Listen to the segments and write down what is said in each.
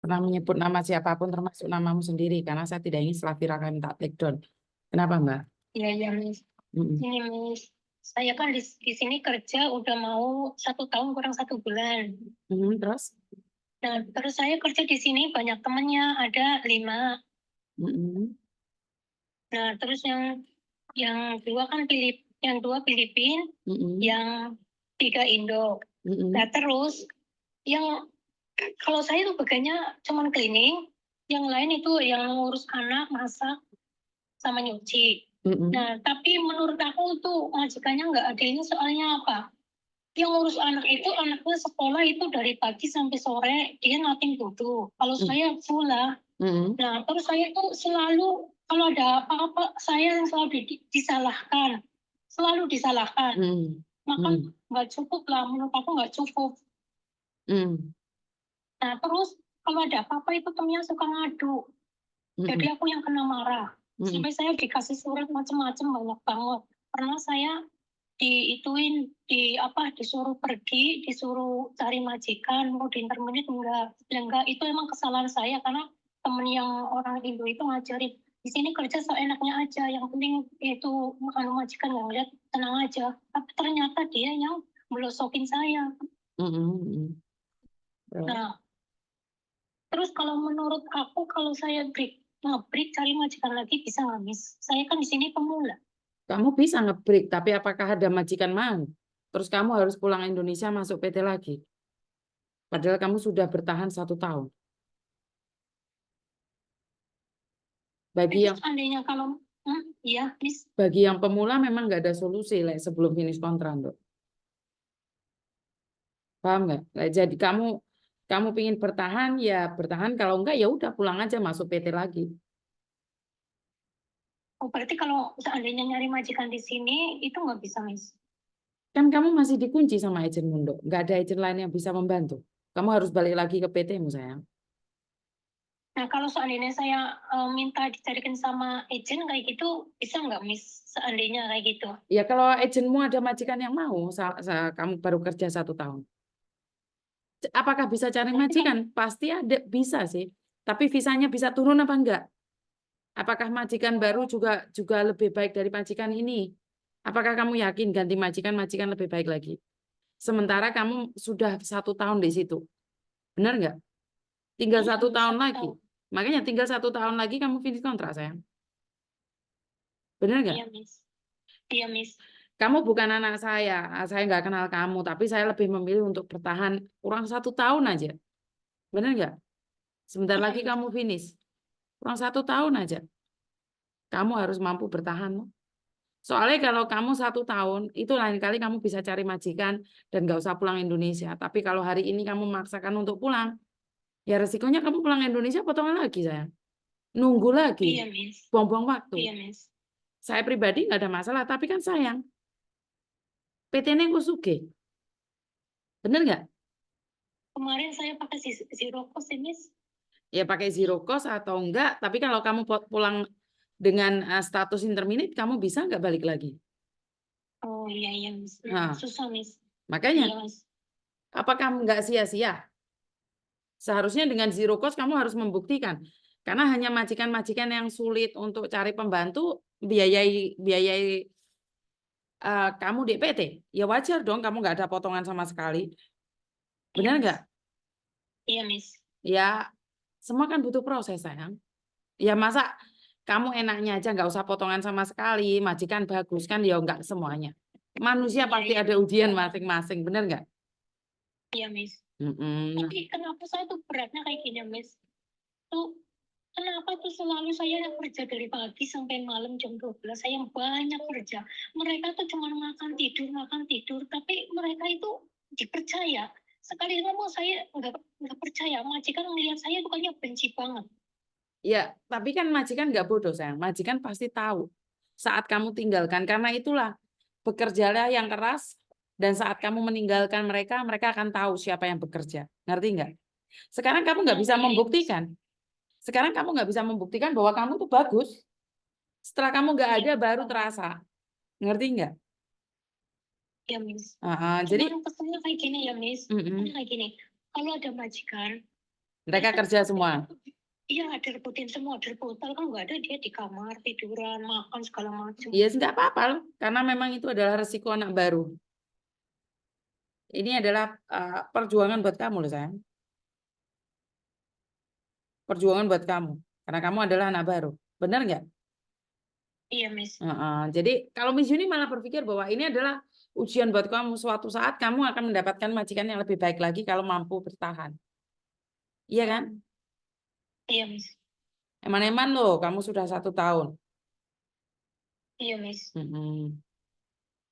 pernah menyebut nama siapapun termasuk namamu sendiri karena saya tidak ingin setelah viral kami tak take down. Kenapa, Mbak? Iya, ya, Miss. Mm-mm. Ini, Miss. Saya kan di sini kerja udah mau 1 tahun kurang 1 bulan. Terus? Nah, terus saya kerja di sini banyak temennya, ada 5. Mm-mm. Nah, terus yang 2 kan yang 2 Filipin, Mm-mm. yang 3 Indo. Mm-mm. Nah, terus yang kalau saya tuh bagiannya cuman cleaning, yang lain itu yang ngurus anak, masak, sama nyuci. Mm-mm. Nah, tapi menurut aku tuh majikannya nggak adilnya soalnya apa? Yang ngurus anak itu anaknya sekolah itu dari pagi sampai sore dia nothing to do. Kalau saya full lah. Mm-mm. Nah, terus saya tuh selalu kalau ada apa-apa saya yang selalu disalahkan, selalu disalahkan. Mm-mm. Maka nggak cukup lah, menurut aku nggak cukup. Mm-mm. Nah, terus kalau ada apa-apa itu temennya suka ngadu. Jadi Mm-mm. aku yang kena marah. Mm-mm. Sampai saya dikasih surat macam-macam banyak banget. Pernah saya disuruh pergi, disuruh cari majikan, mau diintermenit enggak, itu emang kesalahan saya karena temen yang orang Indo itu ngajarin di sini kerja seenaknya aja, yang penting itu majikan nggak lihat tenang aja. Tapi ternyata dia yang melosokin saya. Mm-mm. Nah, terus kalau menurut aku kalau saya nge-break cari majikan lagi bisa nggak, Miss? Saya kan di sini pemula. Kamu bisa nge-break, tapi apakah ada majikan mau? Terus kamu harus pulang Indonesia masuk PT lagi. Padahal kamu sudah bertahan 1 tahun. Bagi Tapi yang seandainya kalau, iya, Miss. bagi yang pemula memang nggak ada solusi like, sebelum finish kontrak, Dok. Paham nggak? Like, jadi kamu pingin bertahan ya bertahan, kalau enggak ya udah pulang aja masuk PT lagi. Oh, berarti kalau seandainya nyari majikan di sini itu nggak bisa, Miss? Kan kamu masih dikunci sama agen Mundo. Nggak ada agen lain yang bisa membantu. Kamu harus balik lagi ke PT-mu, sayang. Nah, kalau seandainya saya minta dicarikan sama agent kayak gitu, bisa nggak, Miss? Seandainya kayak gitu. Ya kalau agenmu ada majikan yang mau, kamu baru kerja 1 tahun. Apakah bisa cari Tapi kalau, majikan? Pasti ada, bisa sih. Tapi visanya bisa turun apa enggak? Apakah majikan baru juga lebih baik dari majikan ini? Apakah kamu yakin ganti majikan lebih baik lagi? Sementara kamu sudah 1 tahun di situ. Benar nggak? Tinggal iya, 1 tahun 1 lagi. tahun. Makanya tinggal 1 tahun lagi kamu finish kontrak, sayang. Benar nggak? Iya, Miss. Iya, Miss. Kamu bukan anak saya nggak kenal kamu, tapi saya lebih memilih untuk bertahan kurang 1 tahun aja. Benar nggak? Sebentar Iya, lagi Miss. kamu finish. Kurang 1 tahun aja. Kamu harus mampu bertahan. Soalnya kalau kamu 1 tahun, itu lain kali kamu bisa cari majikan dan nggak usah pulang Indonesia. Tapi kalau hari ini kamu memaksakan untuk pulang, ya resikonya kamu pulang Indonesia potongan lagi, sayang. Nunggu lagi, Iya, Miss. buang-buang waktu. Iya, Miss. Saya pribadi nggak ada masalah, tapi kan sayang. PT-nya Kusuge. Bener nggak? Kemarin saya pakai zero cost, Miss. Ya pakai zero cost atau enggak, tapi kalau kamu pulang dengan status interminate, kamu bisa nggak balik lagi? Oh, iya, iya, Miss. Nah, Susah, Miss. makanya, Iya, Miss. apakah nggak sia-sia? Seharusnya dengan zero cost kamu harus membuktikan. Karena hanya majikan-majikan yang sulit untuk cari pembantu, biayai kamu DPT. Ya wajar dong kamu nggak ada potongan sama sekali. Iya, Benar Miss. nggak? Iya, Miss. Ya, semua kan butuh proses, sayang. Ya masa kamu enaknya aja nggak usah potongan sama sekali, majikan bagus kan ya nggak semuanya. Manusia Iya, pasti iya, ada Miss. ujian masing-masing, benar nggak? Iya, Miss. Mm-mm. Tapi kenapa saya tuh beratnya kayak gini, Miss? Tuh, kenapa tuh selalu saya yang kerja dari pagi sampai malam jam 12, saya yang banyak kerja. Mereka tuh cuma makan tidur, tapi mereka itu dipercaya. Sekali ngomong saya nggak percaya, majikan ngelihat saya tuh kayaknya benci banget. Ya, tapi kan majikan nggak bodoh, sayang. Majikan pasti tahu saat kamu tinggalkan. Karena itulah, bekerjalah yang keras, dan saat kamu meninggalkan mereka, mereka akan tahu siapa yang bekerja. Ngerti nggak? Sekarang kamu nggak bisa Iya, iya, Miss. membuktikan. Sekarang kamu nggak bisa membuktikan bahwa kamu tuh bagus. Setelah kamu nggak Iya, ada, baru terasa. Ngerti nggak? iya, Miss. Jadi, Cuman pesannya kayak gini ya, Miss. Pesannya kayak gini. Kalau ada majikan, Mereka kerja semua. Iya, direbutin semua, direbutin kan nggak ada, dia di kamar tiduran, makan segala macam. Iya, nggak apa-apa loh, karena memang itu adalah resiko anak baru. Ini adalah perjuangan buat kamu loh sayang. Perjuangan buat kamu, karena kamu adalah anak baru. Benar nggak? Iya, Miss. Jadi kalau Miss Yuni malah berpikir bahwa ini adalah ujian buat kamu. Suatu saat kamu akan mendapatkan majikan yang lebih baik lagi kalau mampu bertahan. Iya kan? Iya, Miss. Eman-eman loh, kamu sudah 1 tahun. Iya, Miss. Mm-mm.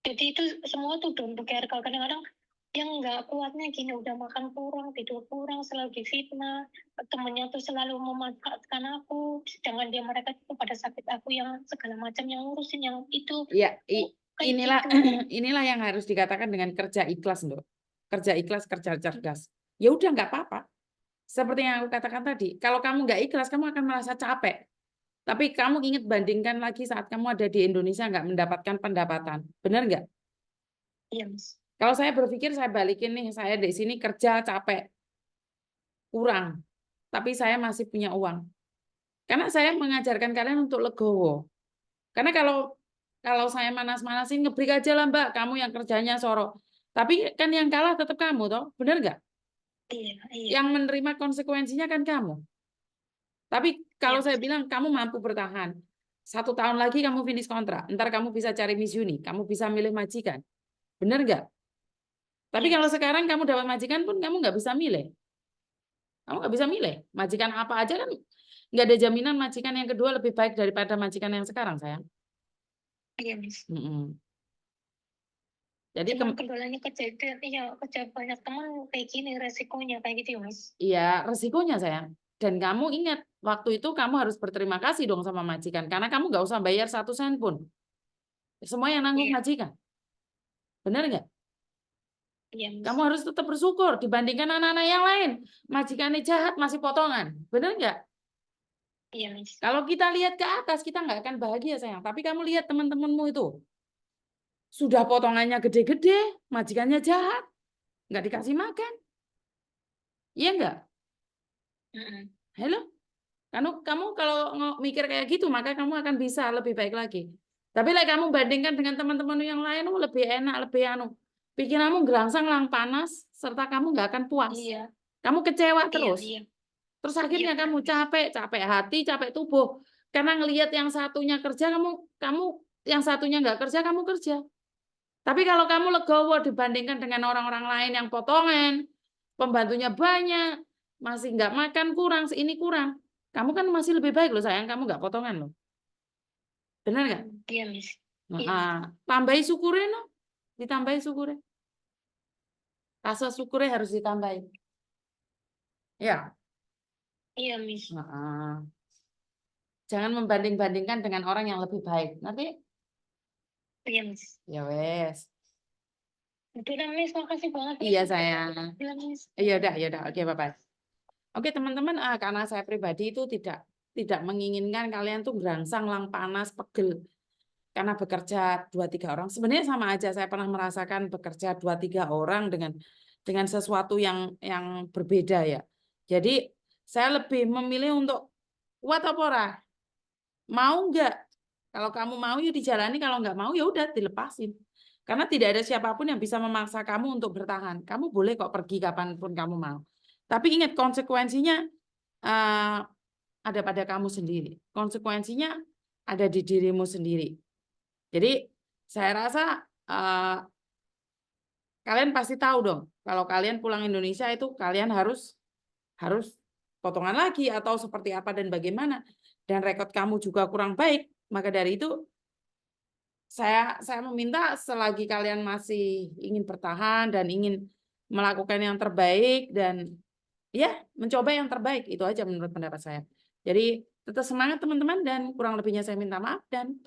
Jadi itu semua tuh don't care. Kadang-kadang yang nggak kuatnya gini, udah makan kurang, tidur kurang, selalu difitnah, temennya tuh selalu memanfaatkan aku, sedangkan mereka tuh pada sakit, aku yang segala macam yang ngurusin yang itu. Iya, Kayak inilah gitu. inilah yang harus dikatakan dengan kerja ikhlas loh. Kerja ikhlas, kerja cerdas. Ya udah nggak apa-apa. Seperti yang aku katakan tadi, kalau kamu nggak ikhlas, kamu akan merasa capek. Tapi kamu ingat bandingkan lagi saat kamu ada di Indonesia nggak mendapatkan pendapatan. Benar nggak? Iya, Miss. Kalau saya berpikir saya balikin nih, saya di sini kerja capek, kurang. Tapi saya masih punya uang. Karena saya mengajarkan kalian untuk legowo. Karena kalau saya manas-manasin, ngebreak aja lah Mbak, kamu yang kerjanya sorok. Tapi kan yang kalah tetap kamu toh, benar nggak? Iya, iya. Yang menerima konsekuensinya kan kamu. Tapi kalau Iya. saya bilang kamu mampu bertahan, 1 tahun lagi kamu finish kontrak, ntar kamu bisa cari Miss Yuni, kamu bisa milih majikan, benar nggak? Tapi Iya. kalau sekarang kamu dapat majikan pun kamu nggak bisa milih, kamu nggak bisa milih majikan apa aja kan, nggak ada jaminan majikan yang kedua lebih baik daripada majikan yang sekarang sayang. Iya, Miss. Jadi Cuman kendalanya kejadian, iya, kerja banyak teman kayak gini, resikonya kayak gitu ya, Miss. iya, resikonya sayang. Dan kamu ingat, waktu itu kamu harus berterima kasih dong sama majikan, karena kamu nggak usah bayar 1 sen pun. Semua yang nanggung Iya. majikan. Benar nggak? Iya, Miss. Kamu harus tetap bersyukur dibandingkan anak-anak yang lain. Majikannya jahat masih potongan. Benar nggak? Iya, Miss. Kalau kita lihat ke atas, kita nggak akan bahagia sayang. Tapi kamu lihat teman-temanmu itu. Sudah potongannya gede-gede, majikannya jahat. Nggak dikasih makan. Iya nggak? Halo? Kamu kalau mikir kayak gitu, maka kamu akan bisa lebih baik lagi. Tapi kamu bandingkan dengan teman-teman yang lain, lebih enak, lebih pikiranmu gerangsang, lang panas, serta kamu nggak akan puas. Iya. Kamu kecewa Iya, terus. iya. Terus akhirnya Iya, kamu capek, capek hati, capek tubuh. Karena ngelihat yang satunya kerja, kamu yang satunya nggak kerja, kamu kerja. Tapi kalau kamu legowo dibandingkan dengan orang-orang lain yang potongan, pembantunya banyak, masih nggak makan kurang, ini kurang. Kamu kan masih lebih baik loh sayang, kamu nggak potongan loh. Benar nggak? Iya, Miss. Tambahi syukurin loh. Ditambahi syukurin. Rasa syukurnya harus ditambahin. Ya. Iya, Miss. Jangan membanding-bandingkan dengan orang yang lebih baik. Nanti Iya, Miss. ya wes. Udah, Miss, makasih banget. Iya sayang. Iya, Miss. Iya udah. Oke, bye-bye. Oke teman-teman, karena saya pribadi itu tidak menginginkan kalian tuh gerangsang, lang panas, pegel karena bekerja 2-3 orang. Sebenarnya sama aja, saya pernah merasakan bekerja 2-3 orang dengan sesuatu yang berbeda ya. Jadi saya lebih memilih untuk kuat apa ora? Mau nggak? Kalau kamu mau yuk dijalani, kalau nggak mau ya udah dilepasin. Karena tidak ada siapapun yang bisa memaksa kamu untuk bertahan. Kamu boleh kok pergi kapanpun kamu mau. Tapi ingat konsekuensinya ada pada kamu sendiri. Konsekuensinya ada di dirimu sendiri. Jadi saya rasa kalian pasti tahu dong, kalau kalian pulang Indonesia itu kalian harus potongan lagi atau seperti apa dan bagaimana. Dan rekod kamu juga kurang baik, maka dari itu saya meminta selagi kalian masih ingin bertahan dan ingin melakukan yang terbaik dan ya mencoba yang terbaik, itu aja menurut pendapat saya. Jadi tetap semangat teman-teman dan kurang lebihnya saya minta maaf dan